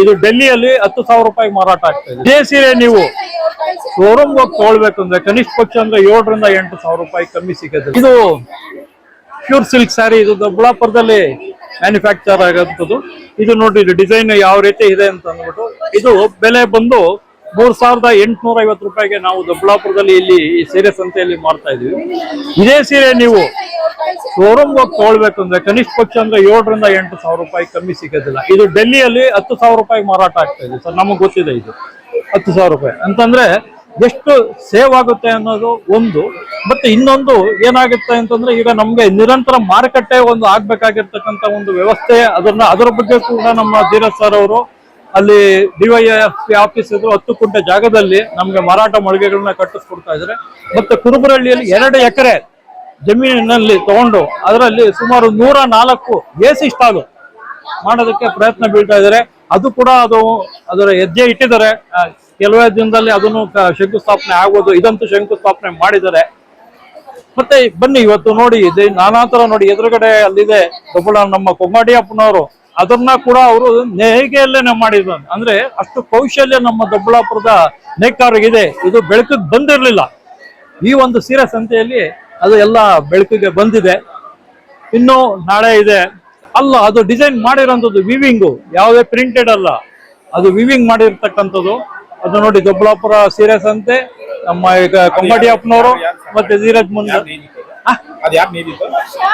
ಇದು ಡೆಲ್ಲಿಯಲ್ಲಿ 10,000 ರೂಪಾಯಿ ಮಾರಾಟ ಆಗ್ತಾ ಇದೆ. ಇದೇ ಸೀರೆ ನೀವು ಶೋರೂಮ್ ಹೋಗಿ ತಗೊಳ್ಬೇಕಂದ್ರೆ ಕನಿಷ್ಠ ಪಕ್ಷ ಅಂದ್ರೆ 7,000 ರಿಂದ 8,000 ರೂಪಾಯಿ ಕಮ್ಮಿ ಸಿಗುತ್ತೆ. ಇದು ಪ್ಯೂರ್ ಸಿಲ್ಕ್ ಸ್ಯಾರಿ, ಇದು ದೊಡ್ಡಬಳ್ಳಾಪುರದಲ್ಲಿ ಮ್ಯಾನುಫ್ಯಾಕ್ಚರ್ ಆಗೋಂಥದ್ದು. ಇದು ನೋಡ್ರಿ, ಇದು ಡಿಸೈನ್ ಯಾವ ರೀತಿ ಇದೆ ಅಂತ ಅಂದ್ಬಿಟ್ಟು ಇದು ಬೆಲೆ ಬಂದು 3,850 ರೂಪಾಯಿಗೆ ನಾವು ದೊಡ್ಡಬಳ್ಳಾಪುರದಲ್ಲಿ ಇಲ್ಲಿ ಈ ಸೀರೆ ಸಂತೆಯಲ್ಲಿ ಮಾಡ್ತಾ ಇದೀವಿ. ಇದೇ ಸೀರೆ ನೀವು ಶೋರೂಮ್ ಹೋಗಿ ತಗೊಳ್ಬೇಕಂದ್ರೆ ಕನಿಷ್ಠ ಪಕ್ಷ ಅಂದ್ರೆ 7,000 ರಿಂದ 8,000 ರೂಪಾಯಿ ಕಮ್ಮಿ ಸಿಗೋದಿಲ್ಲ. ಇದು ಡೆಲ್ಲಿಯಲ್ಲಿ 10,000 ರೂಪಾಯಿ ಮಾರಾಟ ಆಗ್ತಾ ಇದೆ ಸರ್. ನಮಗೆ ಗೊತ್ತಿದೆ ಇದು 10,000 ರೂಪಾಯಿ ಅಂತಂದ್ರೆ ಎಷ್ಟು ಸೇವ್ ಆಗುತ್ತೆ ಅನ್ನೋದು ಒಂದು. ಮತ್ತೆ ಇನ್ನೊಂದು ಏನಾಗುತ್ತೆ ಅಂತಂದ್ರೆ, ಈಗ ನಮ್ಗೆ ನಿರಂತರ ಮಾರುಕಟ್ಟೆ ಒಂದು ಆಗ್ಬೇಕಾಗಿರ್ತಕ್ಕಂಥ ಒಂದು ವ್ಯವಸ್ಥೆ, ಅದರ ಬಗ್ಗೆ ಕೂಡ ನಮ್ಮ ಧೀರಜ್ ಸರ್ ಅವರು ಅಲ್ಲಿ ಡಿವೈಎಫ್ಪಿ ಆಫೀಸ್ ಇದ್ರು 10 ಕುಂಟೆ ಜಾಗದಲ್ಲಿ ನಮ್ಗೆ ಮಾರಾಟ ಮಳಿಗೆಗಳನ್ನ ಕಟ್ಟಿಸ್ಕೊಡ್ತಾ ಇದ್ದಾರೆ. ಮತ್ತೆ ಕುರುಬರಳ್ಳಿಯಲ್ಲಿ 2 ಎಕರೆ ಜಮೀನಿನಲ್ಲಿ ತಗೊಂಡು ಅದರಲ್ಲಿ ಸುಮಾರು 104 AC ಸ್ಟಾಲ್ ಮಾಡೋದಕ್ಕೆ ಪ್ರಯತ್ನ ಬೀಳ್ತಾ ಇದ್ದಾರೆ. ಅದು ಕೂಡ ಅದರ ಹೆಜ್ಜೆ ಇಟ್ಟಿದ್ದಾರೆ. ಕೆಲವೇ ದಿನದಲ್ಲಿ ಅದನ್ನು ಶಂಕುಸ್ಥಾಪನೆ ಆಗ್ಬೋದು. ಇದಂತೂ ಶಂಕುಸ್ಥಾಪನೆ ಮಾಡಿದ್ದಾರೆ. ಮತ್ತೆ ಬನ್ನಿ ಇವತ್ತು ನೋಡಿ, ನಾನಾ ತರ ನೋಡಿ, ಎದುರುಗಡೆ ಅಲ್ಲಿದೆ ನಮ್ಮ ಕೊಮ್ಮಡಿಯಪ್ಪನವರು, ಅದನ್ನ ಕೂಡ ಅವರು ನೇಯ್ಗೆಯಲ್ಲೇನೆ ಮಾಡಿದ್ರು. ಅಂದ್ರೆ ಅಷ್ಟು ಕೌಶಲ್ಯ ನಮ್ಮ ದೊಡ್ಡಬಳ್ಳಾಪುರದ ನೇಕಾರರಿಗಿದೆ. ಇದು ಬೆಳಕಿಗೆ ಬಂದಿರ್ಲಿಲ್ಲ. ಈ ಒಂದು ಸೀರೆ ಸಂತೆಯಲ್ಲಿ ಅದು ಎಲ್ಲ ಬೆಳಕಿಗೆ ಬಂದಿದೆ. ಇನ್ನು ನಾಳೆ ಇದೆ ಅಲ್ಲ, ಅದು ಡಿಸೈನ್ ಮಾಡಿರೋಂಥದ್ದು ವಿವಿಂಗು, ಯಾವುದೇ ಪ್ರಿಂಟೆಡ್ ಅಲ್ಲ, ಅದು ವಿವಿಂಗ್ ಮಾಡಿರ್ತಕ್ಕಂಥದ್ದು. ಅದು ನೋಡಿ, ದೊಡ್ಡಬಳ್ಳಾಪುರ ಸೀರೆ ಸಂತೆ, ನಮ್ಮ ಈಗ ಕೊಮ್ಮಡಿಯಪ್ಪನವರು ಮತ್ತೆ ಧೀರಜ್ ಮುಂದೆ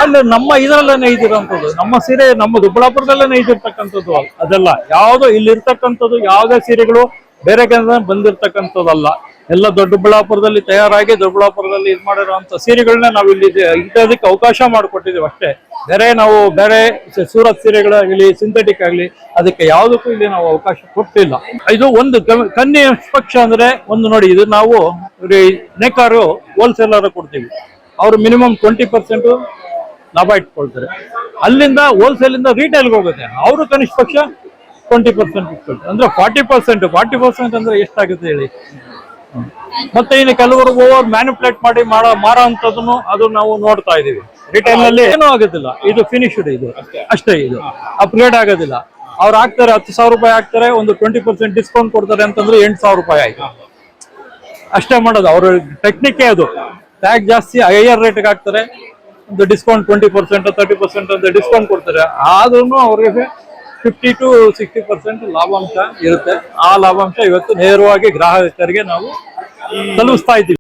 ಅಲ್ಲ, ನಮ್ಮ ಇದರಲ್ಲೇ ನೇಯ್ದಿರೋಂಥದ್ದು, ನಮ್ಮ ಸೀರೆ ನಮ್ಮ ದೊಡ್ಡಬಳ್ಳಾಪುರದಲ್ಲೇ ನೇಯ್ದಿರ್ತಕ್ಕಂಥದ್ದು. ಅದೆಲ್ಲ ಯಾವುದೋ ಇಲ್ಲಿರ್ತಕ್ಕಂಥದ್ದು ಯಾವುದೇ ಸೀರೆಗಳು ಬೇರೆ ಕಡೆ ಬಂದಿರ್ತಕ್ಕಂಥದ್ದಲ್ಲ. ಎಲ್ಲ ದೊಡ್ಡಬಳ್ಳಾಪುರದಲ್ಲಿ ತಯಾರಾಗಿ ದೊಡ್ಡಬಳ್ಳಾಪುರದಲ್ಲಿ ಇದು ಮಾಡಿರುವಂತ ಸೀರೆಗಳನ್ನ ನಾವು ಇಲ್ಲಿ ಇರೋದಕ್ಕೆ ಅವಕಾಶ ಮಾಡಿಕೊಟ್ಟಿದ್ದೀವಿ ಅಷ್ಟೇ. ಬೇರೆ ಸೂರತ್ ಸೀರೆಗಳಾಗಲಿ ಸಿಂಥೆಟಿಕ್ ಆಗಲಿ ಅದಕ್ಕೆ ಯಾವುದಕ್ಕೂ ಇಲ್ಲಿ ನಾವು ಅವಕಾಶ ಕೊಟ್ಟಿಲ್ಲ. ಇದು ಒಂದು ಕನ್ನಿ ಪಕ್ಷ ಅಂದ್ರೆ ಒಂದು ನೋಡಿ, ಇದು ನಾವು ನೇಕಾರು ಹೋಲ್ಸೇಲರ್ ಕೊಡ್ತೀವಿ. ಅವರು ಮಿನಿಮಮ್ 20% ಲಾಭ ಇಟ್ಕೊಳ್ತಾರೆ. ಅಲ್ಲಿಂದ ಹೋಲ್ಸೇಲ್ ಇಂದ ರಿಟೇಲ್ಗೆ ಹೋಗುತ್ತೆ, ಅವರು ಕನಿಷ್ಠ ಪಕ್ಷ 20% ಇಟ್ಕೊಳ್ತಾರೆ. ಅಂದ್ರೆ 40% ಅಂದ್ರೆ ಎಷ್ಟಾಗುತ್ತೆ ಹೇಳಿ. ಮತ್ತೆ ಇನ್ನು ಕೆಲವರು ಓವರ್ ಮ್ಯಾನಿಪುಲೇಟ್ ಮಾಡಿ ಮಾರೋ ಅಂತದನ್ನು ಅದು ನಾವು ನೋಡ್ತಾ ಇದೀವಿ. ರಿಟೇಲ್ ನಲ್ಲಿ ಏನೂ ಆಗೋದಿಲ್ಲ. ಇದು ಫಿನಿಶ್ಡ್, ಇದು ಅಷ್ಟೇ, ಇದು ಅಪ್ಗ್ರೇಡ್ ಆಗೋದಿಲ್ಲ. ಅವ್ರು ಹಾಕ್ತಾರೆ 10,000 ರೂಪಾಯಿ ಹಾಕ್ತಾರೆ, ಒಂದು 20% ಡಿಸ್ಕೌಂಟ್ ಕೊಡ್ತಾರೆ ಅಂತಂದ್ರೆ 8,000 ರೂಪಾಯಿ ಆಯ್ತು. ಅಷ್ಟೇ ಮಾಡೋದು ಅವ್ರ ಟೆಕ್ನಿಕ್. ಅದು ಟ್ಯಾಗ್ ಜಾಸ್ತಿ ಹೈಯರ್ ರೇಟ್ಗೆ ಹಾಕ್ತಾರೆ, ಒಂದು ಡಿಸ್ಕೌಂಟ್ 20% 30% ಅಂತ ಡಿಸ್ಕೌಂಟ್ ಕೊಡ್ತಾರೆ. ಆದ್ರೂ ಅವ್ರಿಗೆ 50 to 60% ಲಾಭಾಂಶ ಇರುತ್ತೆ. ಆ ಲಾಭಾಂಶ ಇವತ್ತು ನೇರವಾಗಿ ಗ್ರಾಹಕರಿಗೆ ನಾವು ತಲುಪಿಸ್ತಾ ಇದ್ದೀವಿ.